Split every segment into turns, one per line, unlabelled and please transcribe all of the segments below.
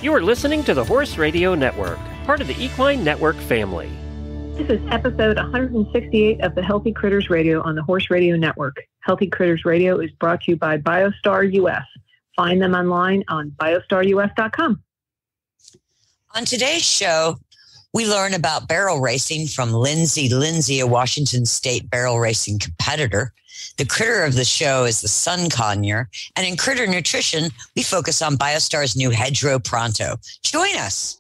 You are listening to the Horse Radio Network, part of the Equine Network family.
This is episode 168 of the Healthy Critters Radio on the Horse Radio Network. Healthy Critters Radio is brought to you by Biostar US. Find them online on biostarus.com.
On today's show, we learn about barrel racing from Linzie Lindsay, a Washington State barrel racing competitor. The critter of the show is the sun conure. And in critter nutrition, we focus on Biostar's new Hedgerow Pronto. Join us.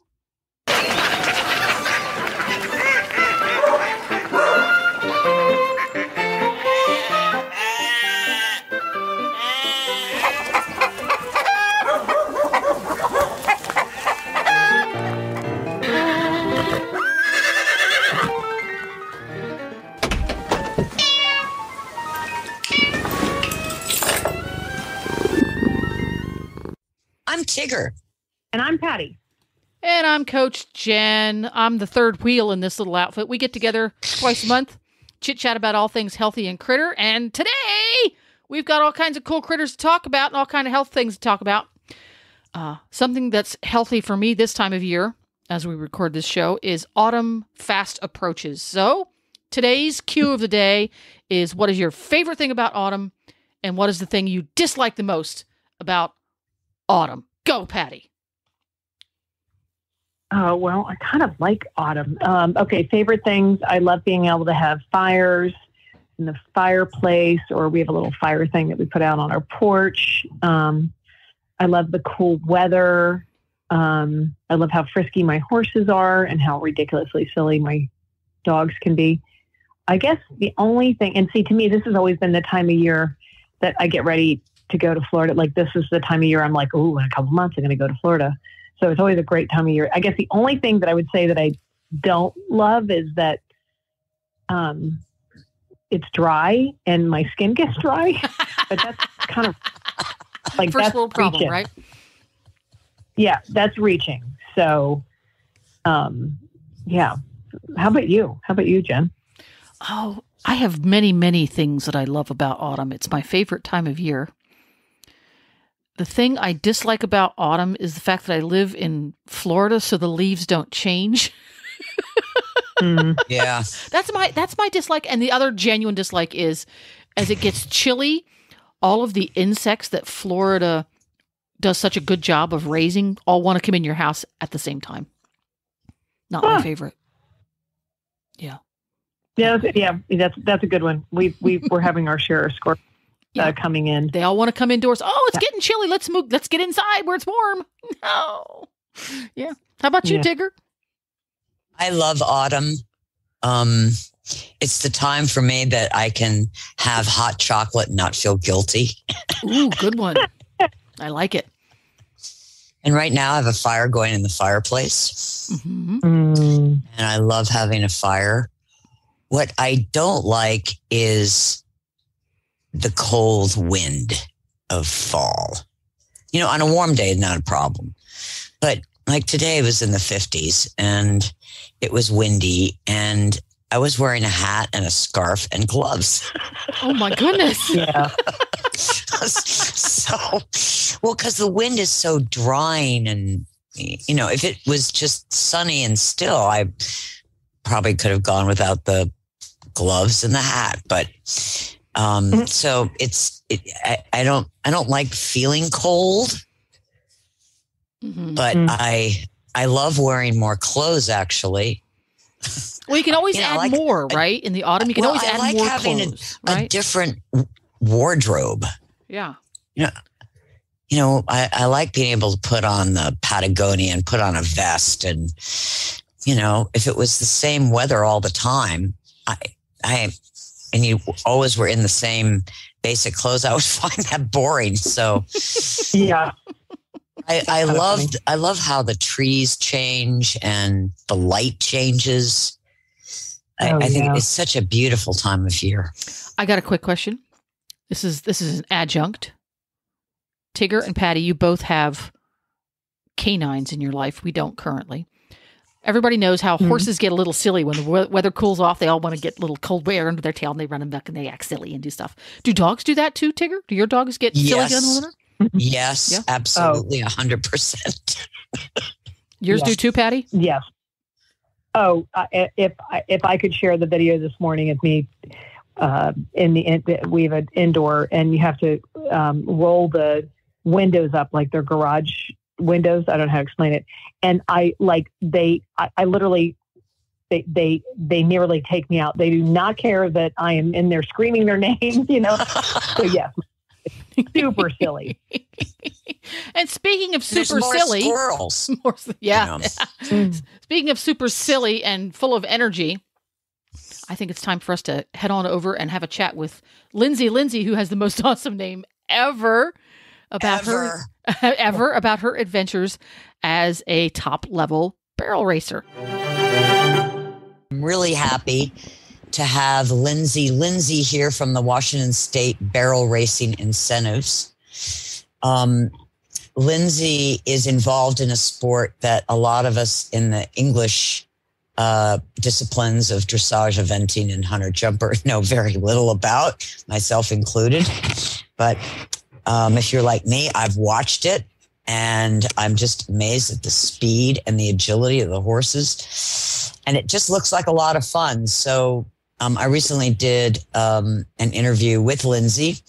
I'm Tigger.
And I'm Patty.
And I'm Coach Jen. I'm the third wheel in this little outfit. We get together twice a month, chit-chat about all things healthy and critter. And today, we've got all kinds of cool critters to talk about and all kinds of health things to talk about. Something that's healthy for me this time of year, as we record this show, is autumn fast approaches. So, today's cue of the day is, what is your favorite thing about autumn? And what is the thing you dislike the most about autumn? Go, Patty.
Oh, well, I kind of like autumn. Okay, favorite things. I love being able to have fires in the fireplace, or we have a little fire thing that we put out on our porch. I love the cool weather. I love how frisky my horses are and how ridiculously silly my dogs can be. I guess the only thing, and see, to me, this has always been the time of year that I get ready to go to Florida. Like, this is the time of year I'm like, oh, in a couple months I'm going to go to Florida. So it's always a great time of year. I guess the only thing that I would say that I don't love is that it's dry and my skin gets dry. But that's kind of like,
first
that's
world problem,
reaching.
right?
Yeah, that's reaching. So, yeah. How about you? How about you, Jen?
Oh, I have many, many things that I love about autumn. It's my favorite time of year. The thing I dislike about autumn is the fact that I live in Florida, so the leaves don't change.
Yeah.
That's my dislike. And the other genuine dislike is, as it gets chilly, all of the insects that Florida does such a good job of raising all want to come in your house at the same time. Not my favorite. Yeah.
Yeah, that's a good one. We're having our share of scorpions coming in.
They all want to come indoors. Oh, it's getting chilly. Let's move. Let's get inside where it's warm. No. Yeah. How about you, Tigger?
I love autumn. It's the time for me that I can have hot chocolate and not feel guilty.
Ooh, good one. I like it.
And right now I have a fire going in the fireplace.
Mm-hmm.
And I love having a fire. What I don't like is the cold wind of fall. You know, on a warm day, not a problem. But like today, it was in the 50s and it was windy and I was wearing a hat and a scarf and gloves.
Oh my goodness.
Yeah.
Because the wind is so drying and, you know, if it was just sunny and still, I probably could have gone without the gloves and the hat, but so I don't like feeling cold, but I love wearing more clothes actually.
Well, you can always add more, right? In the autumn, you can always add more clothes, right?
A different wardrobe.
Yeah.
You know, I like being able to put on the Patagonia and put on a vest, and you know, if it was the same weather all the time, and you always were in the same basic clothes, I would find that boring. So,
yeah,
I love how the trees change and the light changes. I think it's such a beautiful time of year.
I got a quick question. This is an adjunct. Tigger and Patty, you both have canines in your life. We don't currently. Everybody knows how horses get a little silly when the weather cools off. They all want to get a little cold air under their tail, and they run them back and they act silly and do stuff. Do dogs do that too, Tigger? Do your dogs get silly in the winter?
Yes, absolutely, 100%.
Yours do too, Patty?
Yes. Oh, if I could share the video this morning of me we have an indoor, and you have to roll the windows up like they're garage windows. I don't know how to explain it. And I literally, they nearly take me out. They do not care that I am in there screaming their names, So yes, it's super silly.
And speaking of super
There's more
silly,
squirrels.
Yeah. Speaking of super silly and full of energy, I think it's time for us to head on over and have a chat with Linzie Lindsay, who has the most awesome name ever about her adventures as a top level barrel racer.
I'm really happy to have Linzie Lindsay here from the Washington State Barrel Racing Incentives. Linzie is involved in a sport that a lot of us in the English disciplines of dressage, eventing, and hunter jumper know very little about, myself included. But if you're like me, I've watched it, and I'm just amazed at the speed and the agility of the horses. And it just looks like a lot of fun. So I recently did an interview with Linzie,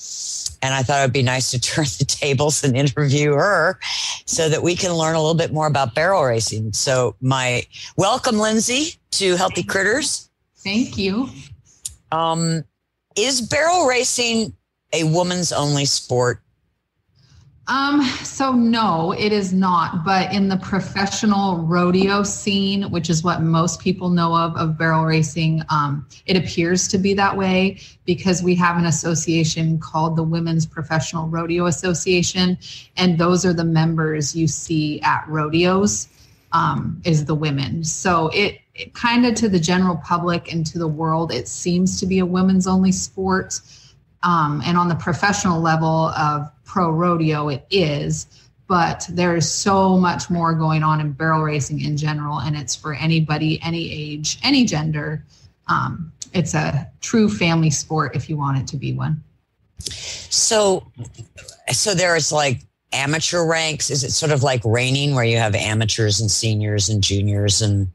and I thought it'd be nice to turn the tables and interview her so that we can learn a little bit more about barrel racing. So welcome, Linzie, to Healthy Critters.
Thank you.
Is barrel racing a woman's only sport?
So no, it is not. But in the professional rodeo scene, which is what most people know of barrel racing, it appears to be that way because we have an association called the Women's Professional Rodeo Association. And those are the members you see at rodeos, is the women. So it kind of, to the general public and to the world, it seems to be a women's only sport. And on the professional level of pro rodeo, it is, but there's so much more going on in barrel racing in general, and it's for anybody, any age, any gender. It's a true family sport if you want it to be one.
So there's like amateur ranks. Is it sort of like reining where you have amateurs and seniors and juniors? And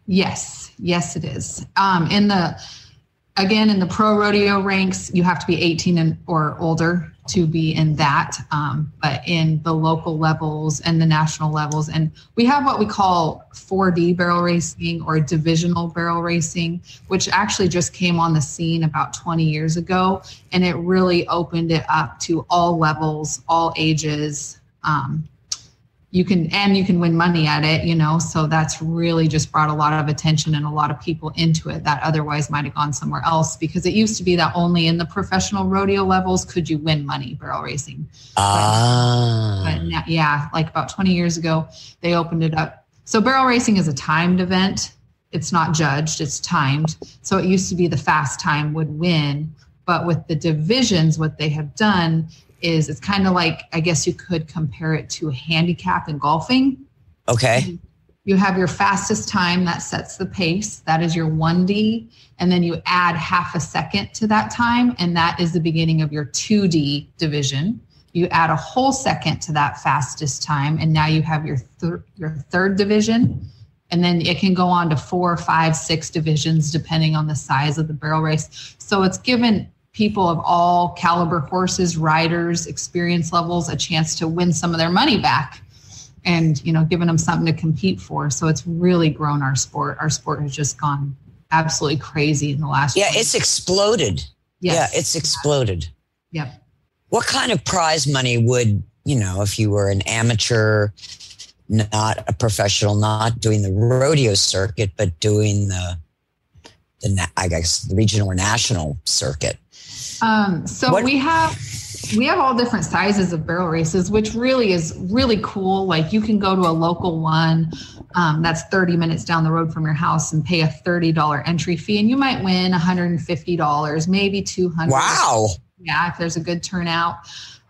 Yes, it is. In the pro rodeo ranks, you have to be 18 or older to be in that. But in the local levels and the national levels, and we have what we call 4D barrel racing or divisional barrel racing, which actually just came on the scene about 20 years ago. And it really opened it up to all levels, all ages. You can win money at it, so that's really just brought a lot of attention and a lot of people into it that otherwise might have gone somewhere else, because it used to be that only in the professional rodeo levels could you win money barrel racing. But now, yeah, like about 20 years ago, they opened it up. So barrel racing is a timed event. It's not judged, it's timed. So it used to be the fast time would win, but with the divisions, what they have done is it's kind of like, I guess you could compare it to a handicap in golfing.
Okay.
You have your fastest time that sets the pace. That is your 1D. And then you add half a second to that time. And that is the beginning of your 2D division. You add a whole second to that fastest time. And now you have your third division. And then it can go on to 4, 5, 6 divisions, depending on the size of the barrel race. So it's given people of all caliber horses, riders, experience levels, a chance to win some of their money back and, giving them something to compete for. So it's really grown our sport. Our sport has just gone absolutely crazy in the last year.
Yeah, it's exploded.
Yes.
Yeah, it's exploded.
Yep.
What kind of prize money would, if you were an amateur, not a professional, not doing the rodeo circuit, but doing the regional or national circuit?
We have all different sizes of barrel races, which really is really cool. Like you can go to a local one that's 30 minutes down the road from your house and pay a $30 entry fee, and you might win $150, maybe $200.
Wow.
Yeah, if there's a good turnout.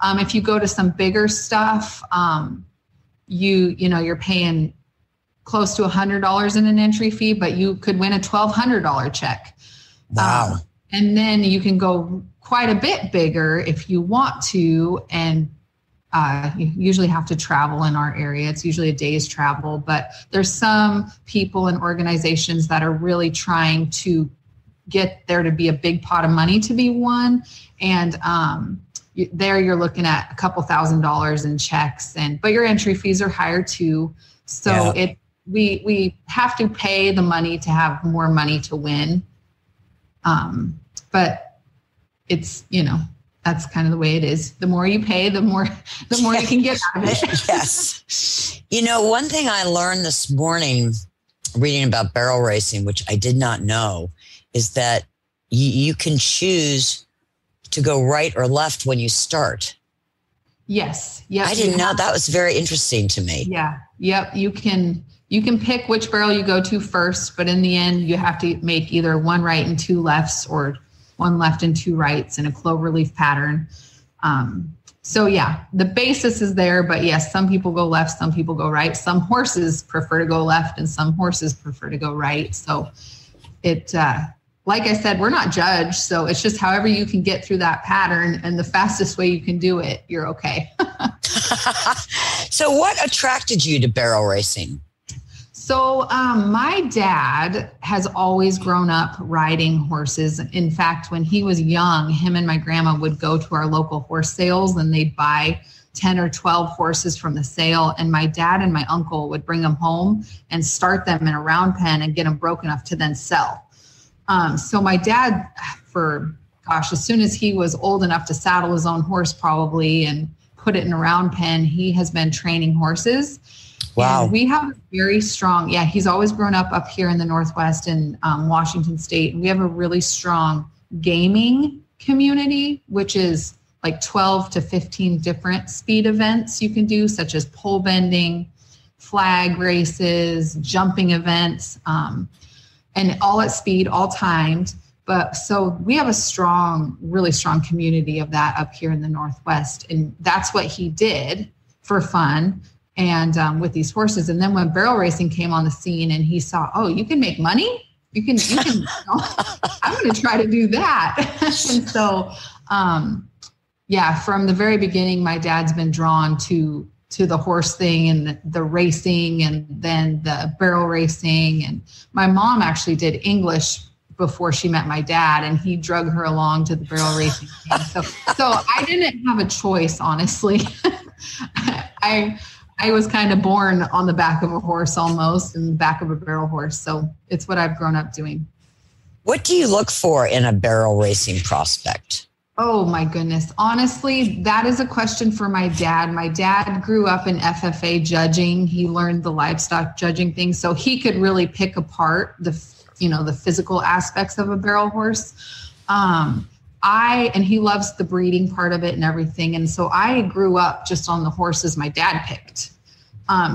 If you go to some bigger stuff, you're paying close to $100 in an entry fee, but you could win a $1,200 check.
Wow.
And then you can go quite a bit bigger if you want to. And You usually have to travel in our area. It's usually a day's travel, but there's some people and organizations that are really trying to get there to be a big pot of money to be won. And there you're looking at a couple $1,000s in checks, but your entry fees are higher too. So we have to pay the money to have more money to win. But it's, that's kind of the way it is. The more you pay, the more you can get out of it.
Yes. One thing I learned this morning reading about barrel racing, which I did not know, is that you can choose to go right or left when you start.
Yes. Yep.
I didn't know. That was very interesting to me.
Yeah. Yep. You can pick which barrel you go to first, but in the end, you have to make either one right and two lefts, or one left and two rights in a cloverleaf pattern. So yeah, the basis is there, but yes, some people go left, some people go right. Some horses prefer to go left and some horses prefer to go right. So like I said, we're not judged. So it's just however you can get through that pattern, and the fastest way you can do it, you're okay.
So what attracted you to barrel racing?
So my dad has always grown up riding horses. In fact, when he was young, him and my grandma would go to our local horse sales, and they'd buy 10 or 12 horses from the sale. And my dad and my uncle would bring them home and start them in a round pen and get them broke enough to then sell. So my dad, as soon as he was old enough to saddle his own horse probably and put it in a round pen, he has been training horses.
Wow.
And we have a very strong, he's always grown up here in the Northwest in Washington State. And we have a really strong gaming community, which is like 12 to 15 different speed events you can do, such as pole bending, flag races, jumping events, and all at speed, all timed. But so we have a really strong community of that up here in the Northwest. And that's what he did for fun. And with these horses. And then when barrel racing came on the scene and he saw, you can make money. You can, I'm going to try to do that. And so, from the very beginning, my dad's been drawn to the horse thing and the racing, and then the barrel racing. And my mom actually did English before she met my dad, and he drug her along to the barrel racing thing. So I didn't have a choice, honestly. I was kind of born on the back of a horse almost, in the back of a barrel horse. So it's what I've grown up doing.
What do you look for in a barrel racing prospect?
Oh my goodness. Honestly, that is a question for my dad. My dad grew up in FFA judging. He learned the livestock judging thing. So he could really pick apart the physical aspects of a barrel horse. And he loves the breeding part of it and everything. And so I grew up just on the horses my dad picked.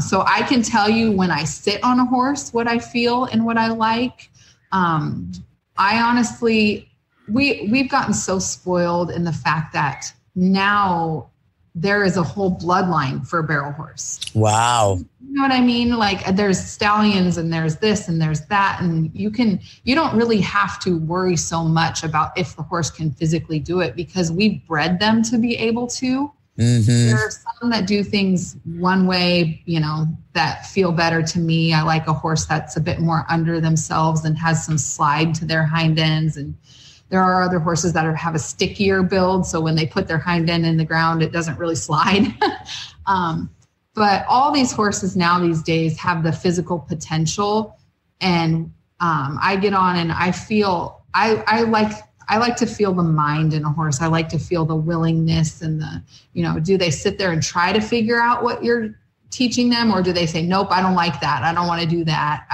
So I can tell you when I sit on a horse, what I feel and what I like. I honestly, we've gotten so spoiled in the fact that now there is a whole bloodline for a barrel horse.
Wow.
You know what I mean? Like there's stallions and there's this and there's that. And you don't really have to worry so much about if the horse can physically do it, because we've bred them to be able to. Mm-hmm. There are some that do things one way, that feel better to me. I like a horse that's a bit more under themselves and has some slide to their hind ends. And there are other horses that have a stickier build. So when they put their hind end in the ground, it doesn't really slide. But all these horses now these days have the physical potential. And I get on and I feel, I like to feel the mind in a horse. I like to feel the willingness and do they sit there and try to figure out what you're teaching them? Or do they say, nope, I don't like that. I don't want to do that.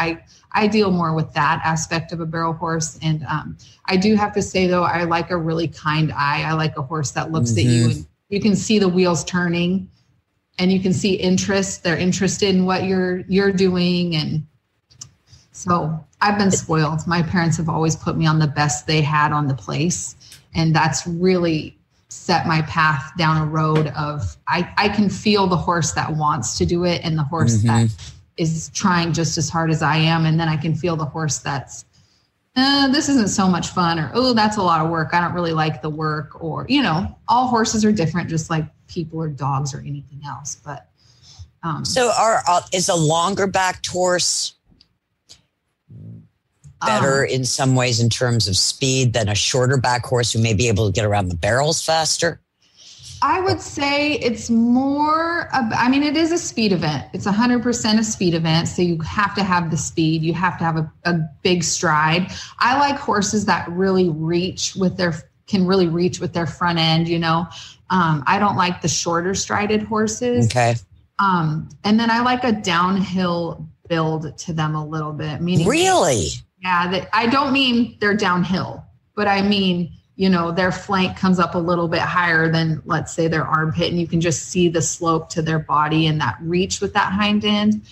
I deal more with that aspect of a barrel horse. And I do have to say, though, I like a really kind eye. I like a horse that looks at you and you can see the wheels turning and you can see interest. They're interested in what you're doing. And so I've been spoiled. My parents have always put me on the best they had on the place. And that's really set my path down a road of I can feel the horse that wants to do it and the horse that is trying just as hard as I am. And then I can feel the horse that's this isn't so much fun, or, oh, that's a lot of work. I don't really like the work, or, all horses are different, just like people or dogs or anything else. But
so is a longer backed horse better in some ways in terms of speed than a shorter back horse who may be able to get around the barrels faster?
I would say it's more, it is a speed event. It's 100% a speed event. So you have to have the speed. You have to have a big stride. I like horses that really can really reach with their front end, I don't like the shorter strided horses.
Okay.
And then I like a downhill build to them a little bit. Meaning,
really?
Yeah. I don't mean they're downhill, but I mean, their flank comes up a little bit higher than, let's say, their armpit, and you can just see the slope to their body and that reach with that hind end.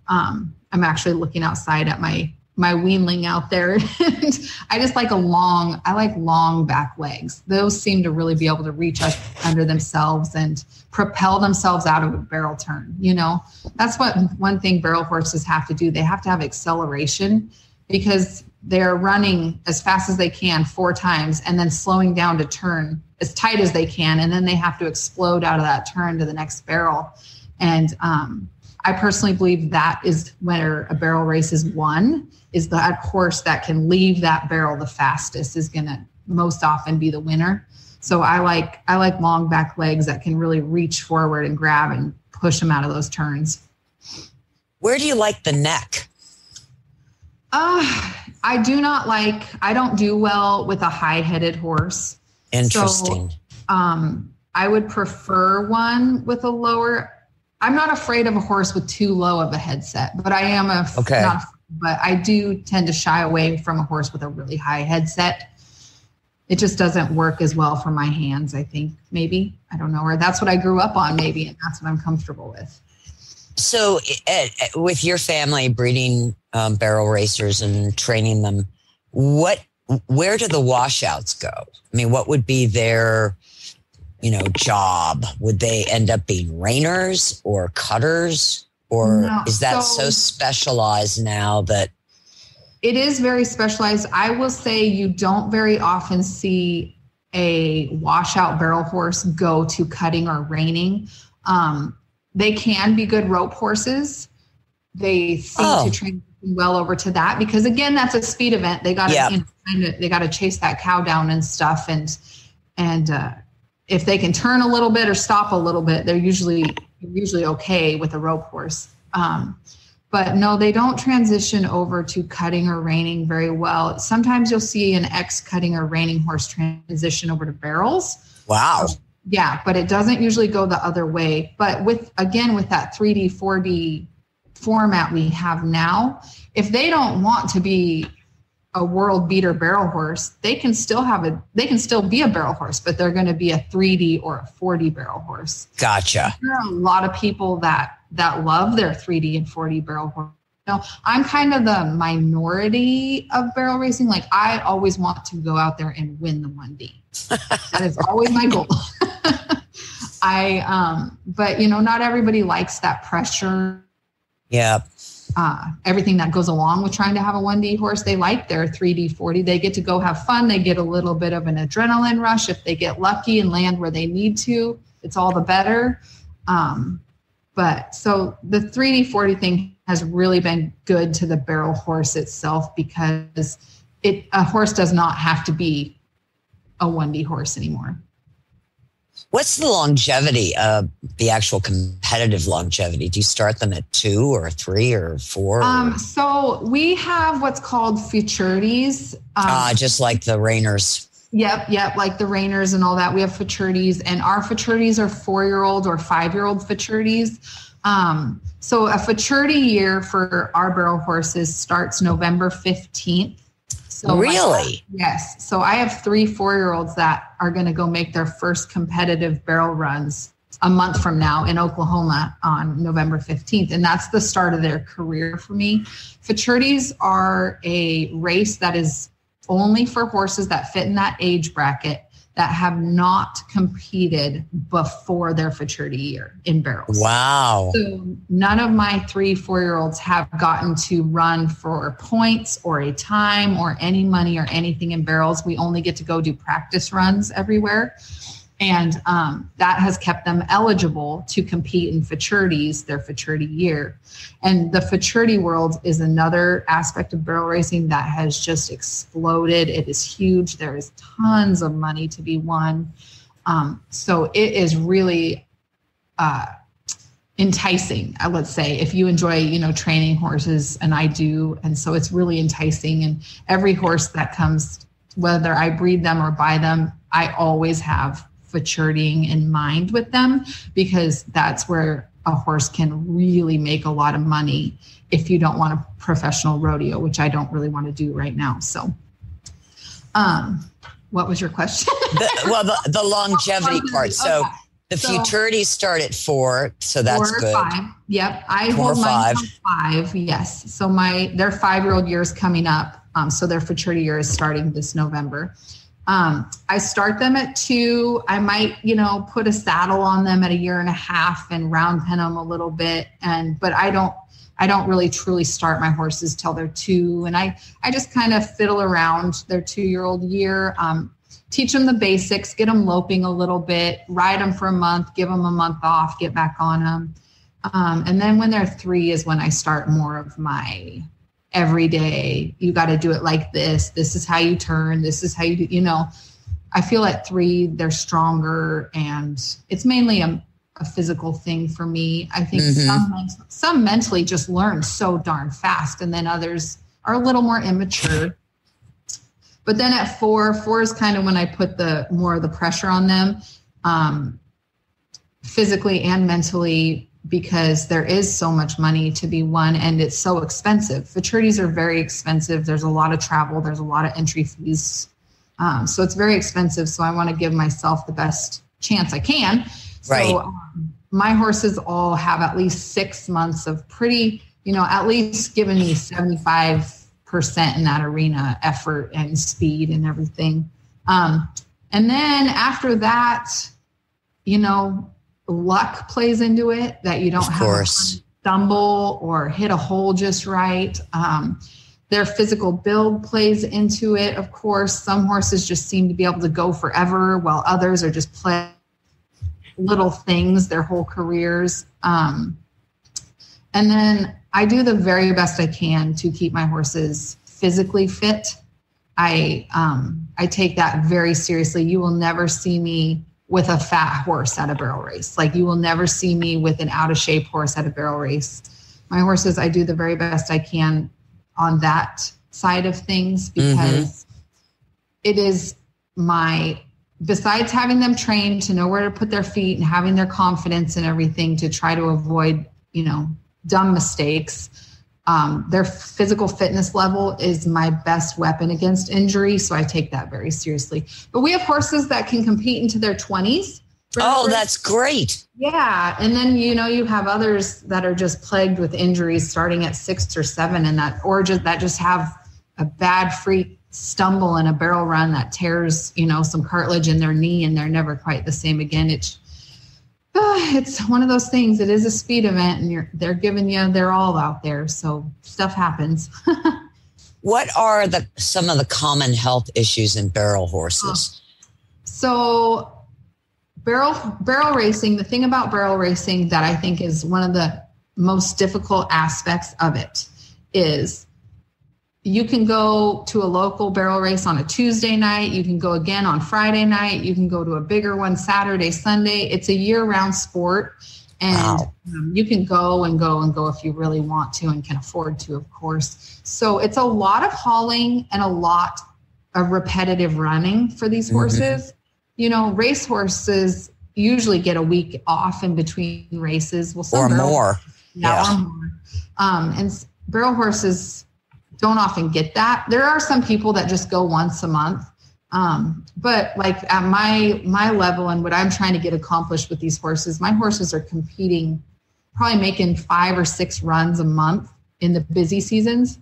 I'm actually looking outside at my weanling out there, and I just like long back legs. Those seem to really be able to reach up under themselves and propel themselves out of a barrel turn. That's one thing barrel horses have to do. They have to have acceleration, because they're running as fast as they can 4 times and then slowing down to turn as tight as they can. And then they have to explode out of that turn to the next barrel. And I personally believe that is where a barrel race is won, is that horse that can leave that barrel the fastest is going to most often be the winner. So I like long back legs that can really reach forward and grab and push them out of those turns.
Where do you like the neck?
I don't do well with a high-headed horse.
Interesting.
So, I would prefer one with a lower. I'm not afraid of a horse with too low of a headset, but I am but I do tend to shy away from a horse with a really high headset. It just doesn't work as well for my hands, I think, maybe. I don't know, or that's what I grew up on, maybe, and that's what I'm comfortable with.
So with your family breeding barrel racers and training them, where do the washouts go? I mean, what would be their, job? Would they end up being reiners or cutters? Or is that so specialized now that?
It is very specialized. I will say you don't very often see a washout barrel horse go to cutting or reining. They can be good rope horses. They seem to train well over to that, because again, that's a speed event. They got to they got to chase that cow down and stuff, and if they can turn a little bit or stop a little bit, they're usually okay with a rope horse. But no, they don't transition over to cutting or reining very well. Sometimes you'll see an ex-cutting or reining horse transition over to barrels.
Wow.
Yeah, but it doesn't usually go the other way. But with that 3D, 4D format we have now, if they don't want to be a world beater barrel horse, they can still be a barrel horse, but they're going to be a 3D or a 4D barrel horse.
Gotcha.
There are a lot of people that love their 3D and 4D barrel horse. I'm kind of the minority of barrel racing. Like, I always want to go out there and win the 1D. That is always my goal. But not everybody likes that pressure.
Yeah.
Everything that goes along with trying to have a 1D horse. They like their 3D, 4D. They get to go have fun. They get a little bit of an adrenaline rush. If they get lucky and land where they need to, it's all the better. But so the 3D, 4D thing has really been good to the barrel horse itself, because a horse does not have to be a 1D horse anymore.
What's the longevity of the actual competitive longevity? Do you start them at 2 or 3 or 4?
So we have what's called futurities.
Just like the reiners.
Yep. Like the reiners and all that. We have futurities, and our futurities are 4-year-old or 5-year-old futurities. So a futurity year for our barrel horses starts November 15th. So
really?
Yes. So I have 3 4-year-olds that are going to go make their first competitive barrel runs a month from now in Oklahoma on November 15th. And that's the start of their career for me. Futurities are a race that is only for horses that fit in that age bracket that have not competed before their futurity year in barrels.
Wow.
So none of my 3-4-year-olds have gotten to run for points or a time or any money or anything in barrels. We only get to go do practice runs everywhere. And that has kept them eligible to compete in futurities, their futurity year. And the futurity world is another aspect of barrel racing that has just exploded. It is huge. There is tons of money to be won. So it is really enticing, let's say, if you enjoy, training horses, and I do. And so it's really enticing. And every horse that comes, whether I breed them or buy them, I always have futuritying in mind with them, because that's where a horse can really make a lot of money if you don't want a professional rodeo, which I don't really want to do right now. So, what was your question?
the longevity part. So
okay.
the futurities start at 4, so that's
4 or
good.
5. Yep, I
4 or
hold mine
5.
till 5. Yes, so their 5-year-old year is coming up. So their futurity year is starting this November. I start them at 2. I might, put a saddle on them at 1.5 years and round pen them a little bit. But I don't really truly start my horses till they're 2. And I just kind of fiddle around their 2-year-old year, teach them the basics, get them loping a little bit, ride them for a month, give them a month off, get back on them. And then when they're 3 is when I start more of my every day. You got to do it like this. This is how you turn. This is how you do, I feel at 3, they're stronger, and it's mainly a physical thing for me. I think some mentally just learn so darn fast, and then others are a little more immature. But then at 4 is kind of when I put more of the pressure on them, physically and mentally, because there is so much money to be won and it's so expensive. Futurities are very expensive. There's a lot of travel. There's a lot of entry fees. So it's very expensive. So I want to give myself the best chance I can.
Right.
So my horses all have at least 6 months of pretty, at least giving me 75% in that arena, effort and speed and everything. And then after that, luck plays into it, that you don't have to stumble or hit a hole just right. Their physical build plays into it. Of course, some horses just seem to be able to go forever, while others are just playing little things their whole careers. And then I do the very best I can to keep my horses physically fit. I take that very seriously. You will never see me with a fat horse at a barrel race. Like, you will never see me with an out of shape horse at a barrel race. My horses, I do the very best I can on that side of things, because it is besides having them trained to know where to put their feet and having their confidence and everything to try to avoid, dumb mistakes. Their physical fitness level is my best weapon against injury. So I take that very seriously. But we have horses that can compete into their 20s.
Oh, that's great.
Yeah. And then, you have others that are just plagued with injuries starting at 6 or 7, and that just have a bad freak stumble in a barrel run that tears, some cartilage in their knee, and they're never quite the same again. It's one of those things. It is a speed event, and they're giving you their all out there. So stuff happens.
What are some of the common health issues in barrel horses?
So barrel racing, the thing about barrel racing that I think is one of the most difficult aspects of it is you can go to a local barrel race on a Tuesday night. You can go again on Friday night. You can go to a bigger one Saturday, Sunday. It's a year-round sport. And you can go and go and go if you really want to and can afford to, of course. So it's a lot of hauling and a lot of repetitive running for these horses. Race horses usually get a week off in between races. Well, some
or more.
Yeah, or more. And barrel horses don't often get that. There are some people that just go once a month. But like at my level and what I'm trying to get accomplished with these horses, my horses are competing, probably making 5 or 6 runs a month in the busy seasons.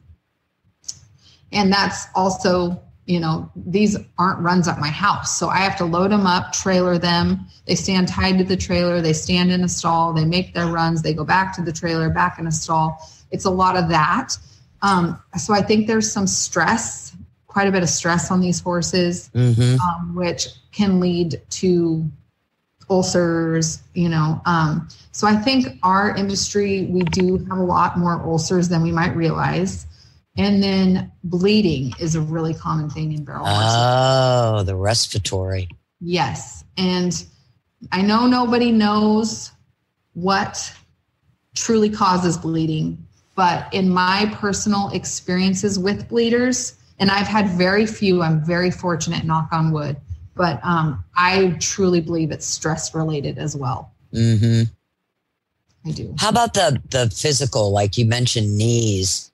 And that's also these aren't runs at my house. So I have to load them up, trailer them. They stand tied to the trailer. They stand in a stall. They make their runs. They go back to the trailer, back in a stall. It's a lot of that. So I think there's some stress, quite a bit of stress on these horses, which can lead to ulcers, So I think our industry, we do have a lot more ulcers than we might realize. And then bleeding is a really common thing in barrel horses.
Oh, the respiratory.
Yes. And I know nobody knows what truly causes bleeding, but in my personal experiences with bleeders, and I've had very few, I'm very fortunate, knock on wood, but I truly believe it's stress related as well.
Mm-hmm.
I do.
How about the physical, like you mentioned knees?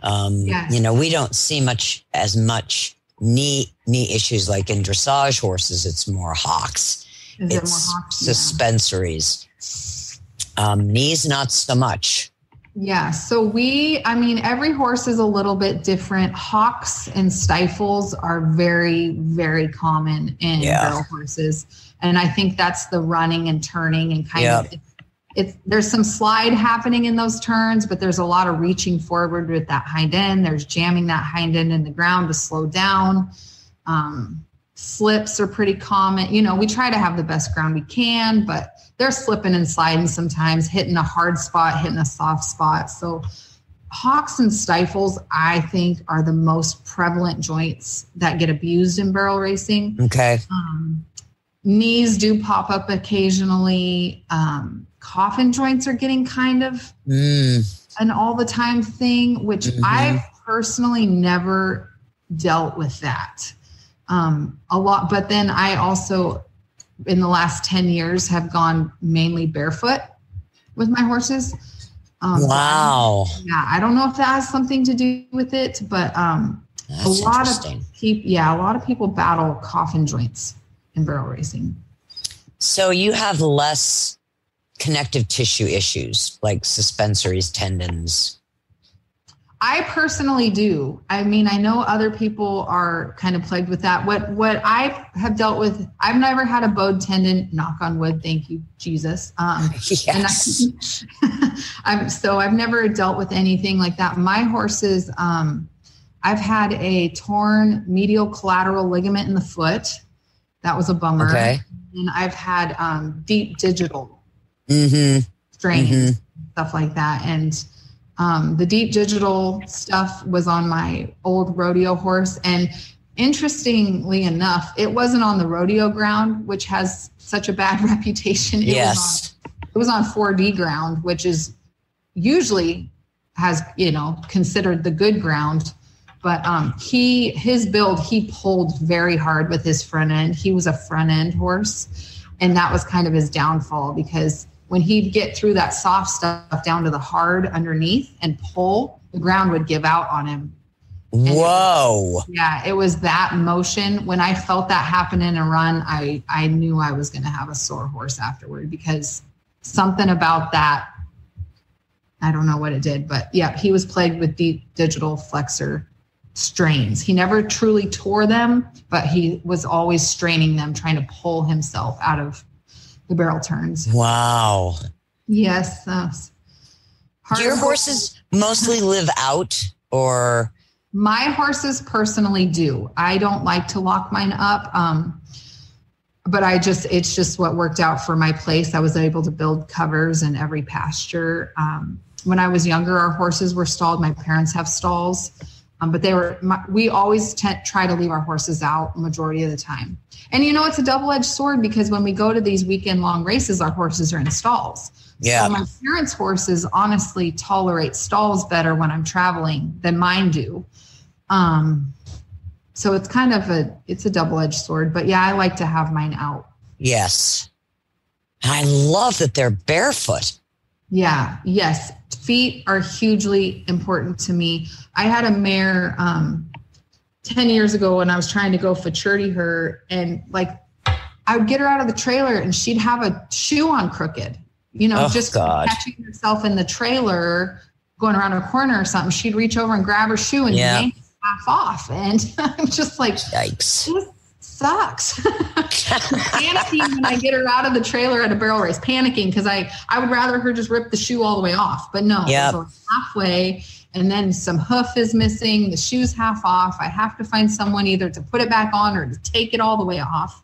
Yes.
We don't see as much knee issues like in dressage horses. It's more hocks.
Is it more hocks?
Suspensories. Knees, not so much.
Yeah. So every horse is a little bit different. Hocks and stifles are very, very common in barrel horses. And I think that's the running and turning and kind of, there's some slide happening in those turns, but there's a lot of reaching forward with that hind end. There's jamming that hind end in the ground to slow down. Slips are pretty common. We try to have the best ground we can, but they're slipping and sliding sometimes, hitting a hard spot, hitting a soft spot. So hocks and stifles, I think, are the most prevalent joints that get abused in barrel racing.
Okay.
Knees do pop up occasionally. Coffin joints are getting kind of an all the time thing, which I've personally never dealt with that a lot. But then I also, in the last 10 years, have gone mainly barefoot with my horses.
Wow.
I don't know if that has something to do with it, but a lot of people battle coffin joints in barrel racing.
So you have less connective tissue issues like suspensories, tendons.
I personally do. I know other people are kind of plagued with that. What I have dealt with, I've never had a bowed tendon, knock on wood, thank you, Jesus.
Yes.
So I've never dealt with anything like that. My horses, I've had a torn medial collateral ligament in the foot. That was a bummer.
Okay.
And I've had deep digital strains, stuff like that. And the deep digital stuff was on my old rodeo horse. And interestingly enough, it wasn't on the rodeo ground, which has such a bad reputation. It was on 4D ground, which is usually has, considered the good ground. But his build, he pulled very hard with his front end. He was a front end horse. And that was kind of his downfall, because when he'd get through that soft stuff down to the hard underneath and pull, the ground would give out on him.
Whoa.
It was that motion. When I felt that happen in a run, I knew I was going to have a sore horse afterward, because something about that, I don't know what it did, but he was plagued with deep digital flexor strains. He never truly tore them, but he was always straining them, trying to pull himself out of the barrel turns.
Wow.
Yes.
Do your horses mostly live out, or?
My horses personally do. I don't like to lock mine up. But it's just what worked out for my place. I was able to build covers in every pasture. When I was younger, our horses were stalled. My parents have stalls. But we always try to leave our horses out majority of the time. And it's a double-edged sword, because when we go to these weekend-long races, our horses are in stalls. Yeah. So my parents' horses honestly tolerate stalls better when I'm traveling than mine do. So it's kind of it's a double-edged sword. But I like to have mine out. Yes.
I love that they're barefoot.
Yeah. Yes. Feet are hugely important to me. I had a mare 10 years ago when I was trying to go futurity her, and I would get her out of the trailer and she'd have a shoe on crooked, catching herself in the trailer, going around a corner or something. She'd reach over and grab her shoe and yank it half off. And I'm just like,
yikes.
This sucks. Panicking when I get her out of the trailer at a barrel race, panicking because I would rather her just rip the shoe all the way off. But no,
yep.
It was halfway. And then some hoof is missing. The shoe's half off. I have to find someone either to put it back on or to take it all the way off.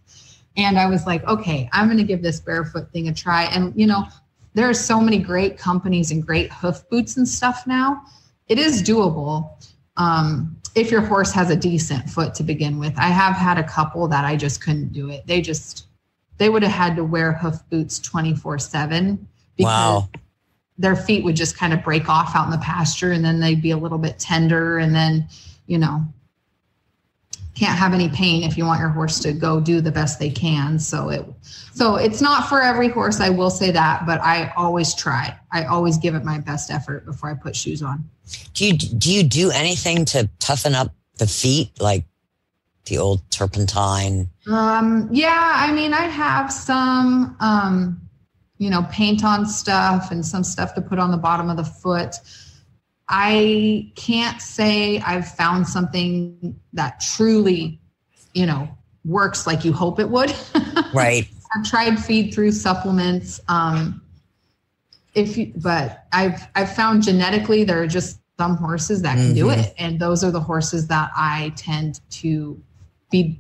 And I was like, okay, I'm going to give this barefoot thing a try. And, there are so many great companies and great hoof boots and stuff now. It is doable if your horse has a decent foot to begin with. I have had a couple that I just couldn't do it. They would have had to wear hoof boots 24/7 because their feet would just kind of break off out in the pasture, and then they'd be a little bit tender, and then, can't have any pain if you want your horse to go do the best they can. So it's not for every horse, I will say that, but I always try. I always give it my best effort before I put shoes on.
Do you do anything to toughen up the feet, like the old turpentine?
I have some, paint on stuff and some stuff to put on the bottom of the foot. I can't say I've found something that truly, works like you hope it would.
Right.
I've tried feed through supplements. But I've found genetically there are just some horses that can do it. And those are the horses that I tend to be,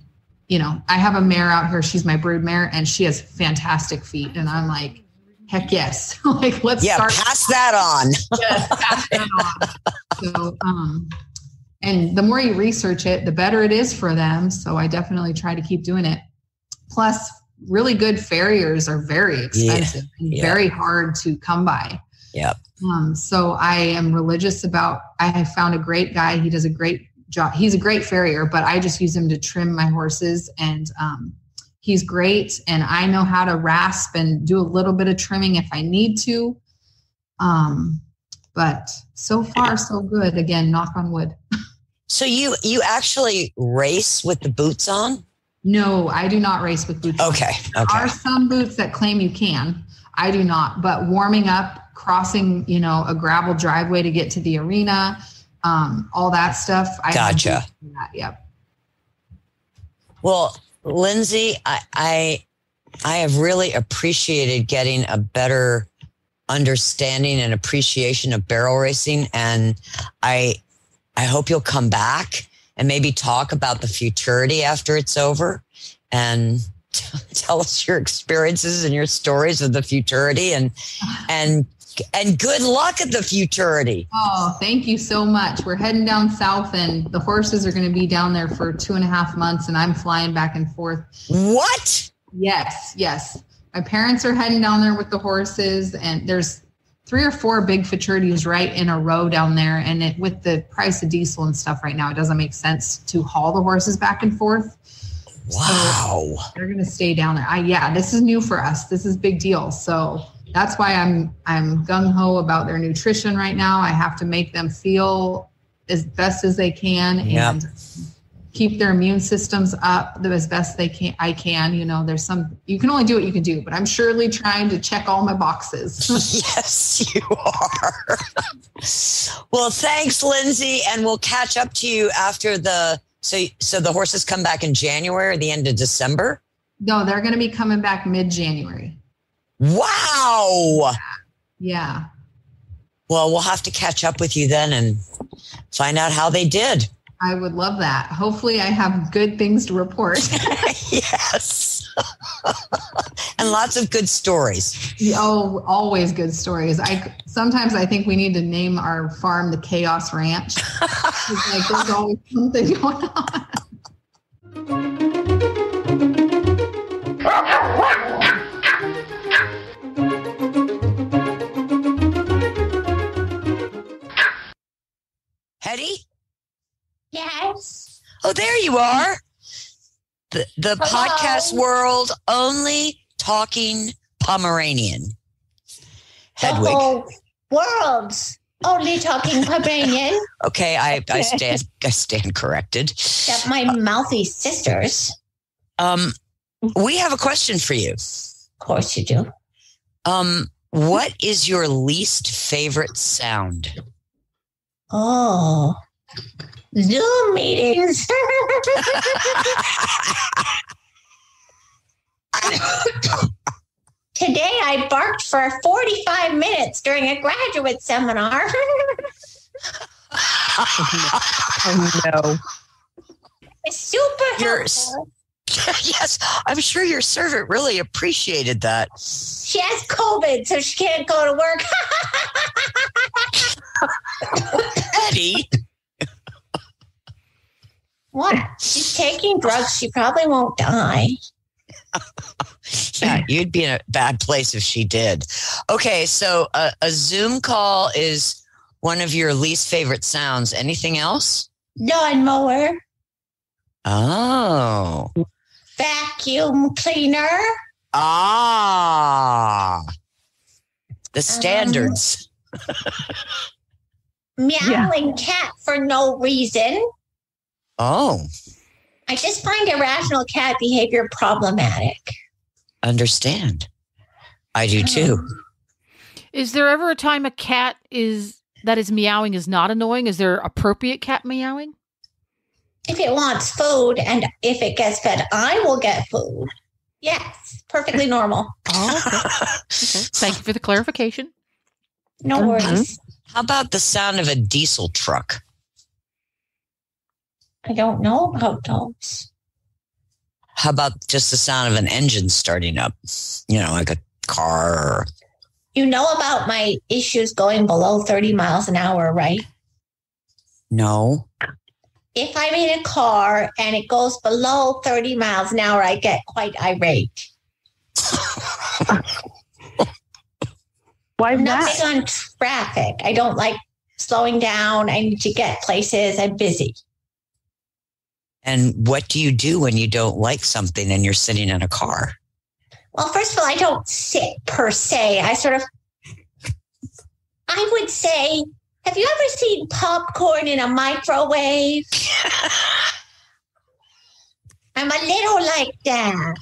I have a mare out here. She's my brood mare and she has fantastic feet. And I'm like, heck yes. Let's start.
Pass that on.
Yes, pass that on. So, and the more you research it, the better it is for them. So I definitely try to keep doing it. Plus, really good farriers are very expensive and very hard to come by.
Yep.
So I am religious about, I have found a great guy. He does a great job. He's a great farrier, but I just use him to trim my horses, and he's great. And I know how to rasp and do a little bit of trimming if I need to. But so far, so good. Again, knock on wood.
So you actually race with the boots on?
No, I do not race with boots on.
Okay.
There are some boots that claim you can. I do not. But warming up, crossing, a gravel driveway to get to the arena, all that stuff.
Gotcha.
Yep.
Well, Lindsay, I have really appreciated getting a better understanding and appreciation of barrel racing, and I hope you'll come back and maybe talk about the futurity after it's over, and tell us your experiences and your stories of the futurity, and good luck at the futurity.
Oh, thank you so much. We're heading down south, and the horses are going to be down there for 2.5 months, and I'm flying back and forth.
What?
Yes. My parents are heading down there with the horses, and there's 3 or 4 big futurities right in a row down there. And with the price of diesel and stuff right now, it doesn't make sense to haul the horses back and forth.
Wow.
So they're going to stay down there. This is new for us. This is a big deal. So that's why I'm gung-ho about their nutrition right now. I have to make them feel as best as they can and keep their immune systems up as best I can. There's you can only do what you can do, but I'm surely trying to check all my boxes.
Yes, you are. Well, thanks, Lindsay. And we'll catch up to you after so the horses come back in January or the end of December?
No, they're going to be coming back mid-January.
Wow.
Yeah.
Well, we'll have to catch up with you then and find out how they did.
I would love that. Hopefully I have good things to report.
Yes. And lots of good stories.
Oh, always good stories. Sometimes I think we need to name our farm the Chaos Ranch. There's always something going on.
Hetty?
Yes.
Oh, there you are. The podcast world only talking Pomeranian. Hedwig.
The whole world's only talking Pomeranian.
Okay, I stand corrected.
Except my mouthy sisters.
We have a question for you.
Of course you do.
What is your least favorite sound?
Oh, Zoom meetings. Today I barked for 45 minutes during a graduate seminar.
Oh, no.
It's super helpful.
Yes, I'm sure your servant really appreciated that.
She has COVID, so she can't go to work.
Eddie.
What? She's taking drugs. She probably won't die.
Yeah, you'd be in a bad place if she did. Okay, so a Zoom call is one of your least favorite sounds. Anything else?
Lawnmower.
Oh.
Vacuum cleaner.
Ah. The standards.
Meowing cat for no reason.
Oh.
I just find irrational cat behavior problematic.
Understand. I do too.
Is there ever a time a cat that is meowing is not annoying? Is there appropriate cat meowing?
If it wants food and if it gets fed, I will get food. Yes, perfectly normal.
Oh, okay. Thank you for the clarification.
No worries.
How about the sound of a diesel truck?
I don't know about those.
How about just the sound of an engine starting up? You know, like a car. Or...
You know about my issues going below 30 miles an hour, right?
No.
If I'm in a car and it goes below 30 miles an hour, I get quite irate.
Why is
I'm not
that?
big on traffic. I don't like slowing down. I need to get places. I'm busy.
And what do you do when you don't like something and you're sitting in a car?
Well, first of all, I don't sit per se. I would say, have you ever seen popcorn in a microwave? I'm a little like that.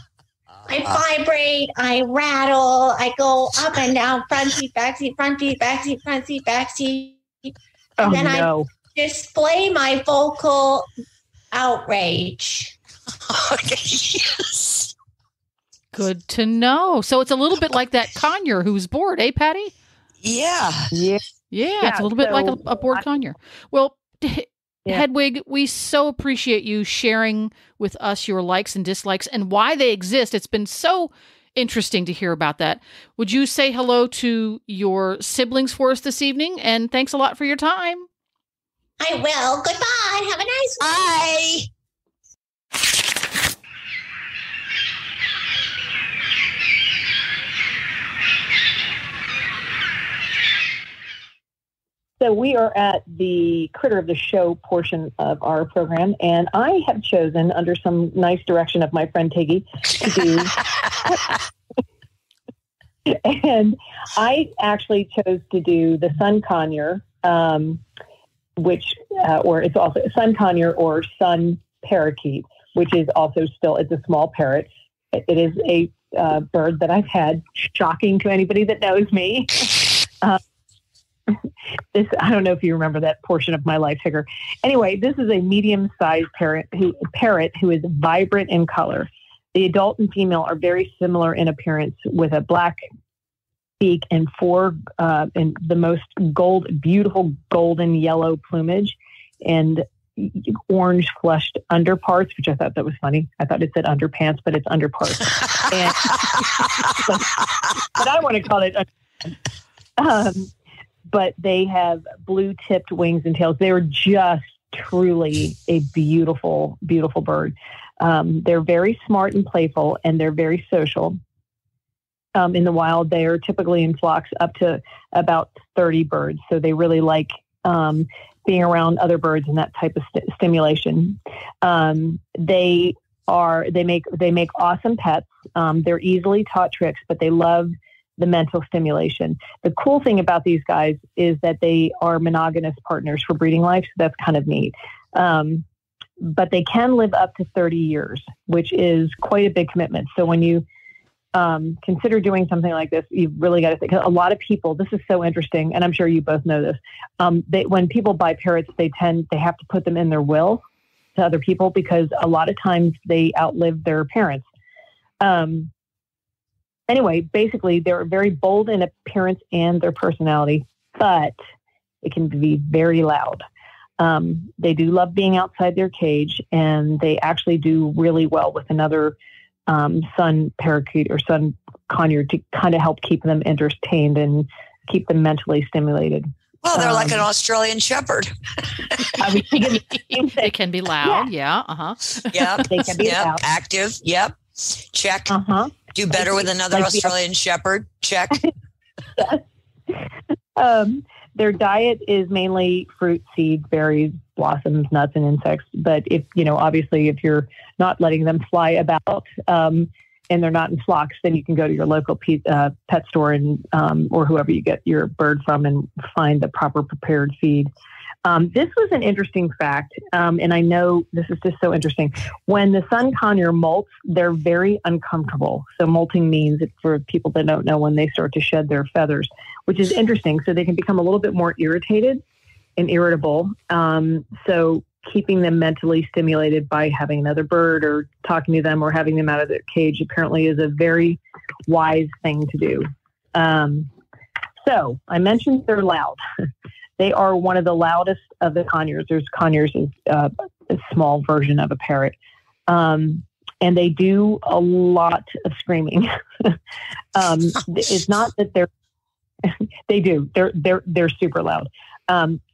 I vibrate, I rattle, I go up and down, front seat, back seat, front seat, back seat, front seat, back seat. And then I display my vocal outrage.
Yes.
Good to know. So it's a little bit like that conure who's bored, eh, Patty?
Yeah.
Yeah, it's a little bit like a bored conure. Well, Hedwig, we so appreciate you sharing with us your likes and dislikes and why they exist. It's been so interesting to hear about that. Would you say hello to your siblings for us this evening? And thanks a lot for your time.
I will. Goodbye. Have a nice one.
Bye.
So we are at the Critter of the Show portion of our program, and I have chosen, under some nice direction of my friend Tiggy, to do. And I actually chose to do the sun conure, which, or it's also sun conure or sun parakeet, which is also still, it's a small parrot. It is a bird that I've had, shocking to anybody that knows me. I don't know if you remember that portion of my life figure. Anyway, this is a medium-sized parrot who is vibrant in color. The adult and female are very similar in appearance, with a black beak and and the most beautiful golden yellow plumage and orange flushed underparts, which I thought that was funny. I thought it said underpants, but it's underparts. But I want to call it but they have blue tipped wings and tails. They are just truly a beautiful, beautiful bird. They're very smart and playful, and they're very social. In the wild, they are typically in flocks up to about 30 birds. So they really like being around other birds and that type of stimulation. They make awesome pets. They're easily taught tricks, but they love the mental stimulation. The cool thing about these guys is that they are monogamous partners for breeding life. So that's kind of neat. But they can live up to 30 years, which is quite a big commitment. So when you consider doing something like this, you've really got to think. A lot of people, this is so interesting, and I'm sure you both know this. When people buy parrots, they have to put them in their will to other people because a lot of times they outlive their parents. Anyway, basically, they're very bold in appearance and their personality, but it can be very loud. They do love being outside their cage, and they actually do really well with another sun parakeet or sun conure to kind of help keep them entertained and keep them mentally stimulated.
Well, they're like an Australian shepherd.
I was thinking the same thing.
They can be loud. Yeah.
Yep.
They can be loud.
Active. Yep. Check. Do better with another Australian shepherd. Check.
Their diet is mainly fruit, seeds, berries, blossoms, nuts, and insects. But obviously, if you're not letting them fly about and they're not in flocks, then you can go to your local pet store and or whoever you get your bird from and find the proper prepared feed. This was an interesting fact, and I know this is just so interesting. When the sun conure molts, they're very uncomfortable. So molting means, for people that don't know, when they start to shed their feathers, which is interesting. So they can become a little bit more irritated and irritable. So keeping them mentally stimulated by having another bird or talking to them or having them out of their cage apparently is a very wise thing to do. So I mentioned they're loud. They are one of the loudest of the conures. Conures is a small version of a parrot. And they do a lot of screaming. It's not that they do. They're super loud.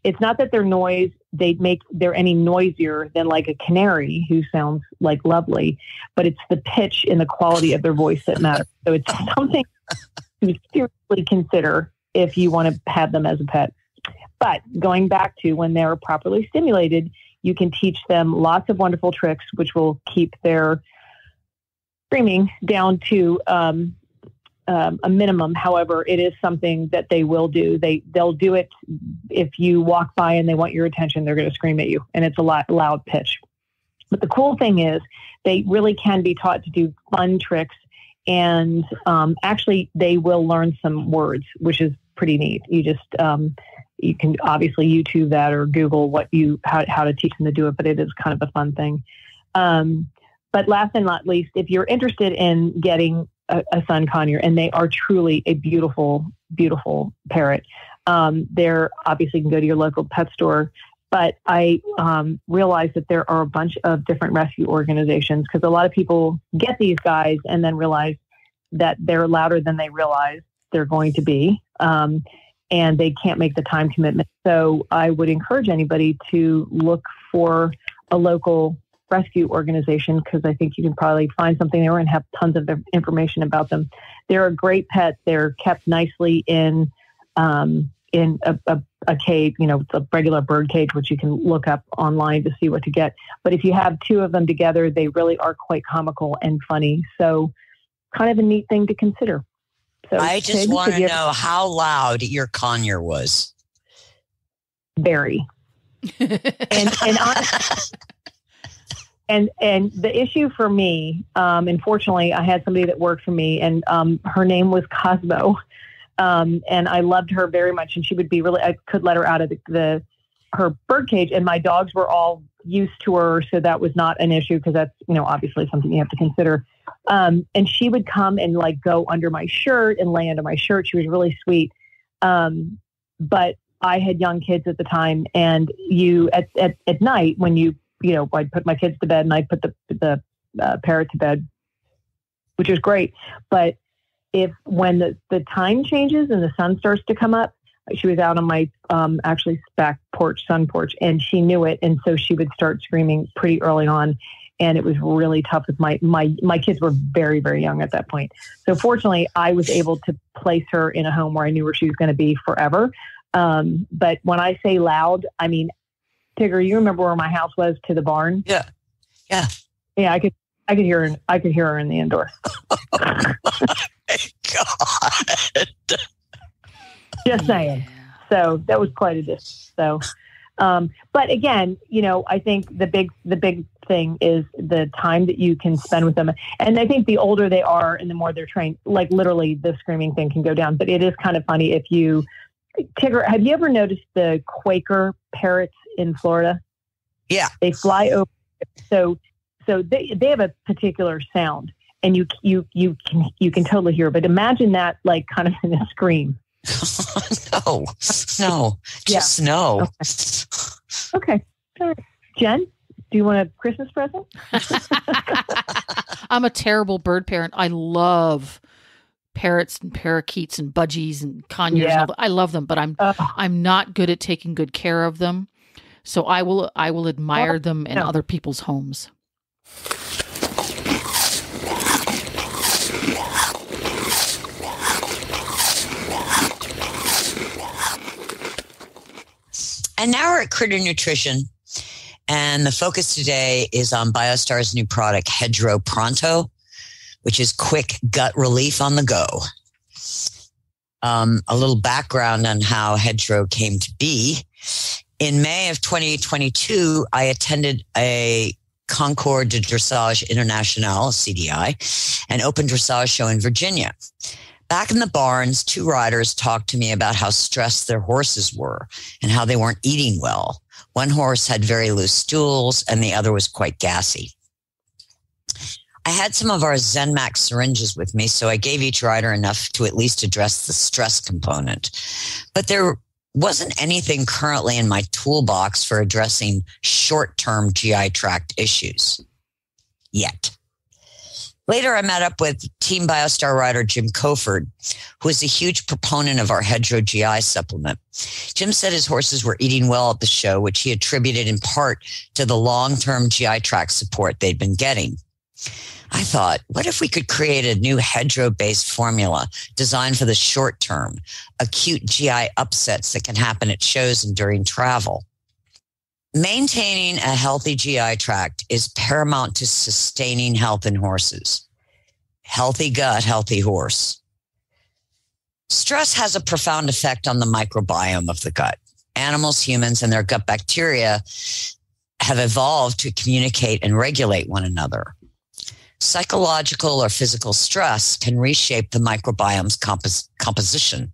It's not that they're any noisier than like a canary who sounds like lovely, but it's the pitch and the quality of their voice that matters. So it's something to seriously consider if you want to have them as a pet. But going back to when they're properly stimulated, you can teach them lots of wonderful tricks, which will keep their screaming down to a minimum. However, it is something that they will do. They'll do it if you walk by and they want your attention. They're going to scream at you, and it's a loud pitch. But the cool thing is, they really can be taught to do fun tricks, and actually, they will learn some words, which is pretty neat. You just you can obviously YouTube that or Google how to teach them to do it, but it is kind of a fun thing. But last and not least, if you're interested in getting a sun conure, and they are truly a beautiful, beautiful parrot, they're obviously, you can go to your local pet store. But I realized that there are a bunch of different rescue organizations, because a lot of people get these guys and then realize that they're louder than they realize they're going to be. And they can't make the time commitment. So I would encourage anybody to look for a local rescue organization, because I think you can probably find something there and have tons of information about them. They're a great pet. They're kept nicely in a cage, it's a regular bird cage, which you can look up online to see what to get. But if you have two of them together, they really are quite comical and funny. So kind of a neat thing to consider. So
I just want to know how loud your conure was.
Very. And the issue for me, unfortunately, I had somebody that worked for me, and her name was Cosmo, and I loved her very much. And she would be I could let her out of her bird cage, and my dogs were all used to her, so that was not an issue, because that's obviously something you have to consider. And she would come and go under my shirt and lay under my shirt. She was really sweet. But I had young kids at the time, and at night when I'd put my kids to bed and I'd put the parrot to bed, which is great. But when the time changes and the sun starts to come up, she was out on my actually back sun porch, and she knew it. And so she would start screaming pretty early on. And it was really tough with my kids were very, very young at that point. So fortunately, I was able to place her in a home where I knew where she was going to be forever. But when I say loud, I mean, Tigger, you remember where my house was to the barn?
Yeah. Yeah.
Yeah. I could hear her. I could hear her in the indoor.
Oh my God.
Just saying. So that was quite a distance. So, But again, I think the big thing is the time that you can spend with them. And I think the older they are and the more they're trained, like literally the screaming thing can go down. But it is kind of funny Tigger, have you ever noticed the Quaker parrots in Florida?
Yeah.
They fly over. So they have a particular sound, and you can totally hear. But imagine that like kind of in a scream.
No, just no.
Okay. Jen, do you want a Christmas present?
I'm a terrible bird parent. I love parrots and parakeets and budgies and conures.
Yeah.
And all that. I love them, but I'm not good at taking good care of them. So I will admire them in other people's homes.
And now we're at Critter Nutrition. And the focus today is on Biostar's new product, Hedgerow Pronto, which is quick gut relief on the go. A little background on how Hedgerow came to be. In May of 2022, I attended a Concours de Dressage International, CDI, an open dressage show in Virginia. Back in the barns, 2 riders talked to me about how stressed their horses were and how they weren't eating well. One horse had very loose stools and the other was quite gassy. I had some of our ZenMax syringes with me, so I gave each rider enough to at least address the stress component. But there wasn't anything currently in my toolbox for addressing short-term GI tract issues yet. Later, I met up with Team Biostar rider Jim Coford, who is a huge proponent of our Hedgerow GI supplement. Jim said his horses were eating well at the show, which he attributed in part to the long-term GI tract support they'd been getting. I thought, what if we could create a new Hedgerow-based formula designed for the short term, acute GI upsets that can happen at shows and during travel? Maintaining a healthy GI tract is paramount to sustaining health in horses. Healthy gut, healthy horse. Stress has a profound effect on the microbiome of the gut. Animals, humans, and their gut bacteria have evolved to communicate and regulate one another. Psychological or physical stress can reshape the microbiome's composition,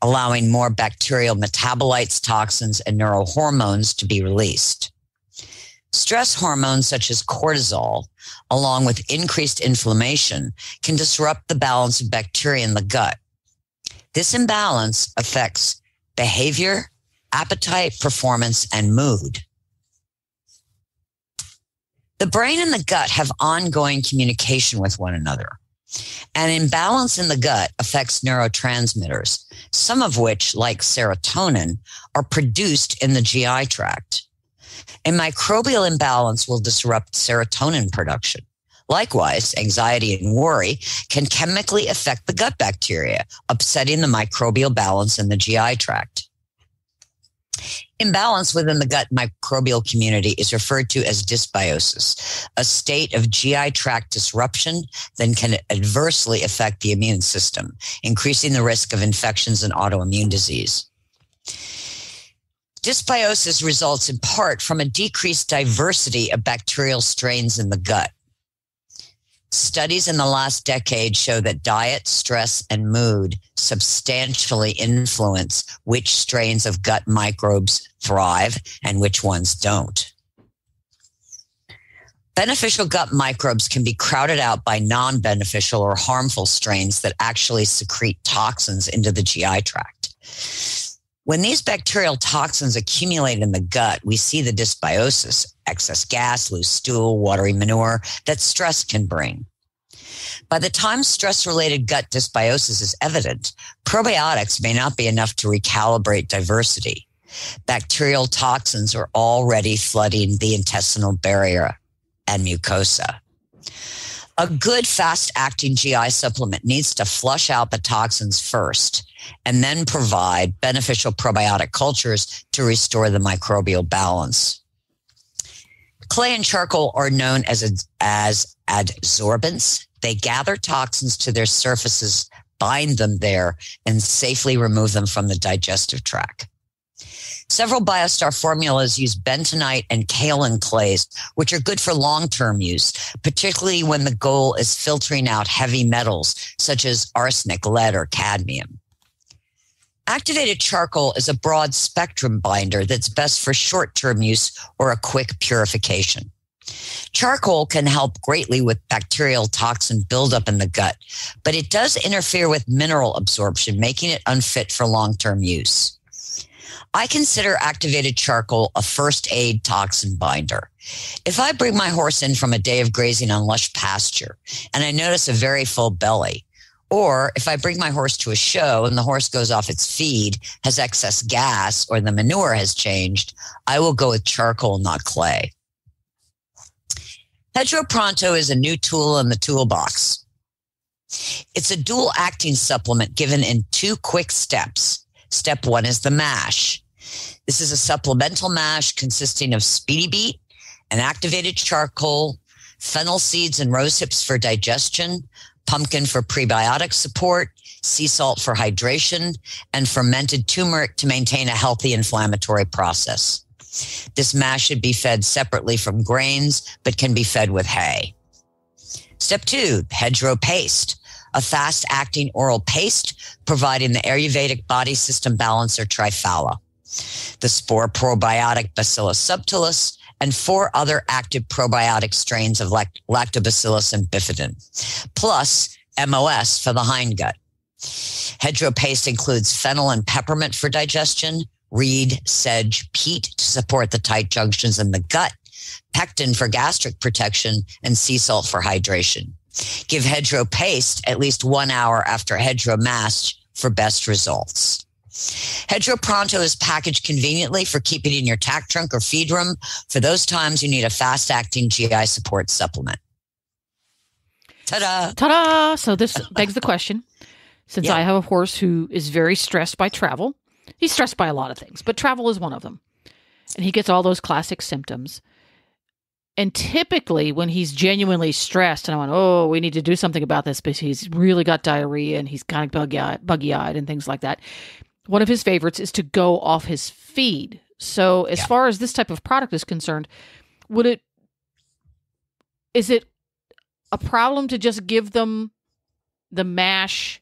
allowing more bacterial metabolites, toxins, and neurohormones to be released. Stress hormones such as cortisol, along with increased inflammation, can disrupt the balance of bacteria in the gut. This imbalance affects behavior, appetite, performance, and mood. The brain and the gut have ongoing communication with one another. An imbalance in the gut affects neurotransmitters, some of which, like serotonin, are produced in the GI tract. A microbial imbalance will disrupt serotonin production. Likewise, anxiety and worry can chemically affect the gut bacteria, upsetting the microbial balance in the GI tract. Imbalance within the gut microbial community is referred to as dysbiosis, a state of GI tract disruption that can adversely affect the immune system, increasing the risk of infections and autoimmune disease. Dysbiosis results in part from a decreased diversity of bacterial strains in the gut. Studies in the last decade show that diet, stress, and mood substantially influence which strains of gut microbes thrive and which ones don't. Beneficial gut microbes can be crowded out by non-beneficial or harmful strains that actually secrete toxins into the GI tract. When these bacterial toxins accumulate in the gut, we see the dysbiosis, excess gas, loose stool, watery manure that stress can bring. By the time stress-related gut dysbiosis is evident, probiotics may not be enough to recalibrate diversity. Bacterial toxins are already flooding the intestinal barrier and mucosa. A good fast-acting GI supplement needs to flush out the toxins first and then provide beneficial probiotic cultures to restore the microbial balance. Clay and charcoal are known as adsorbents. They gather toxins to their surfaces, bind them there, and safely remove them from the digestive tract. Several Biostar formulas use bentonite and kaolin clays, which are good for long-term use, particularly when the goal is filtering out heavy metals such as arsenic, lead, or cadmium. Activated charcoal is a broad spectrum binder that's best for short-term use or a quick purification. Charcoal can help greatly with bacterial toxin buildup in the gut, but it does interfere with mineral absorption, making it unfit for long-term use. I consider activated charcoal a first aid toxin binder. If I bring my horse in from a day of grazing on lush pasture and I notice a very full belly, or if I bring my horse to a show and the horse goes off its feed, has excess gas, or the manure has changed, I will go with charcoal, not clay. Hedgerow Pronto is a new tool in the toolbox. It's a dual-acting supplement given in 2 quick steps. Step 1 is the mash. This is a supplemental mash consisting of Speedy Beet and activated charcoal, fennel seeds and rose hips for digestion, pumpkin for prebiotic support, sea salt for hydration, and fermented turmeric to maintain a healthy inflammatory process. This mash should be fed separately from grains, but can be fed with hay. Step 2, Hedgerow Paste, a fast-acting oral paste providing the Ayurvedic body system balancer Triphala, the spore probiotic Bacillus subtilis, and 4 other active probiotic strains of Lactobacillus and Bifidin, plus MOS for the hindgut. Hedgerow Paste includes fennel and peppermint for digestion, reed, sedge, peat to support the tight junctions in the gut, pectin for gastric protection, and sea salt for hydration. Give Hedgerow Paste at least 1 hour after Hedgerow Mash for best results. Hedgerow Pronto is packaged conveniently for keeping in your tack trunk or feed room for those times you need a fast-acting GI support supplement. Ta-da!
Ta-da! So this begs the question, since I have a horse who is very stressed by travel. He's stressed by a lot of things, but travel is one of them. And he gets all those classic symptoms. And typically when he's genuinely stressed and I went, oh, we need to do something about this because he's really got diarrhea and he's kind of buggy-eyed and things like that. One of his favorites is to go off his feed. So as far as this type of product is concerned, is it a problem to just give them the mash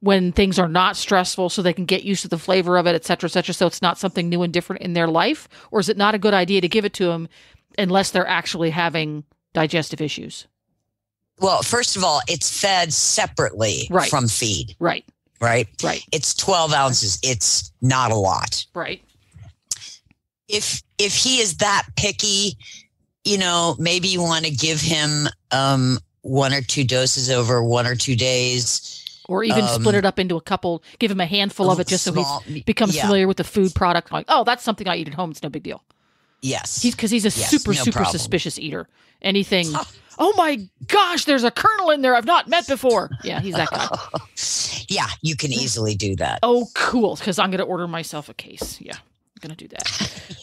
when things are not stressful so they can get used to the flavor of it, et cetera, so it's not something new and different in their life? Or is it not a good idea to give it to them unless they're actually having digestive issues?
Well, first of all, it's fed separately from feed.
Right.
It's 12 ounces. It's not a lot.
Right.
If he is that picky, maybe you want to give him 1 or 2 doses over 1 or 2 days.
Or even split it up into a couple, give him a handful of it just so he becomes familiar with the food product. Like, oh, that's something I eat at home. It's no big deal.
Yes.
Because he's a super suspicious eater. Anything, oh my gosh, there's a kernel in there I've not met before. Yeah, he's that guy.
Yeah, you can easily do that.
Oh, cool. Because I'm going to order myself a case. Yeah, I'm going to do that.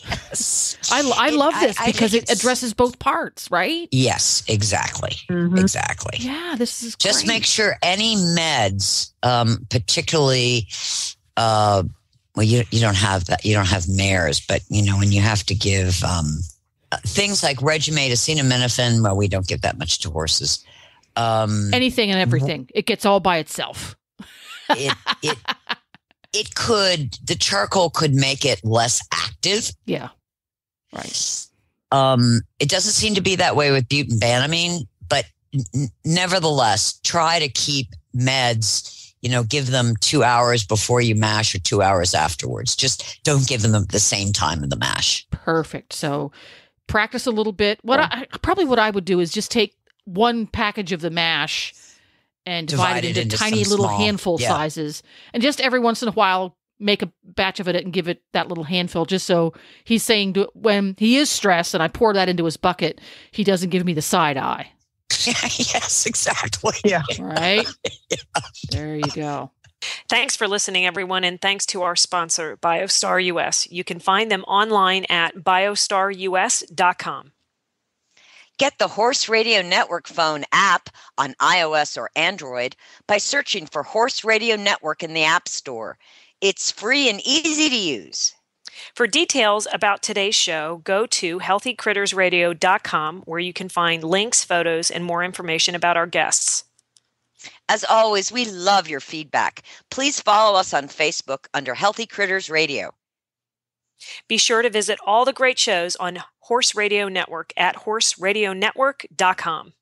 Yes.
I love this because it addresses both parts, right?
Yes, exactly.
Mm-hmm.
Exactly.
Yeah, this is
just
great.
make sure any meds, particularly, you don't have that. You don't have mares, but when you have to give things like Regimate, acetaminophen, well, we don't give that much to horses.
Anything and everything. It gets all by itself.
The charcoal could make it less active.
Yeah. Right.
It doesn't seem to be that way with butanbanamine, but nevertheless, try to keep meds, give them 2 hours before you mash or 2 hours afterwards. Just don't give them at the same time in the mash.
Perfect. So practice a little bit. What I would do is just take 1 package of the mash and divide it into tiny little handful sizes. And just every once in a while, make a batch of it and give it that little handful, just so he's saying when he is stressed and I pour that into his bucket, he doesn't give me the side eye.
Yes, exactly.
Yeah.
Right? Yeah. There you go.
Thanks for listening, everyone, and thanks to our sponsor, Biostar US. You can find them online at biostarus.com.
Get the Horse Radio Network phone app on iOS or Android by searching for Horse Radio Network in the App Store. It's free and easy to use.
For details about today's show, go to healthycrittersradio.com, where you can find links, photos, and more information about our guests.
As always, we love your feedback. Please follow us on Facebook under Healthy Critters Radio.
Be sure to visit all the great shows on Horse Radio Network at horseradionetwork.com.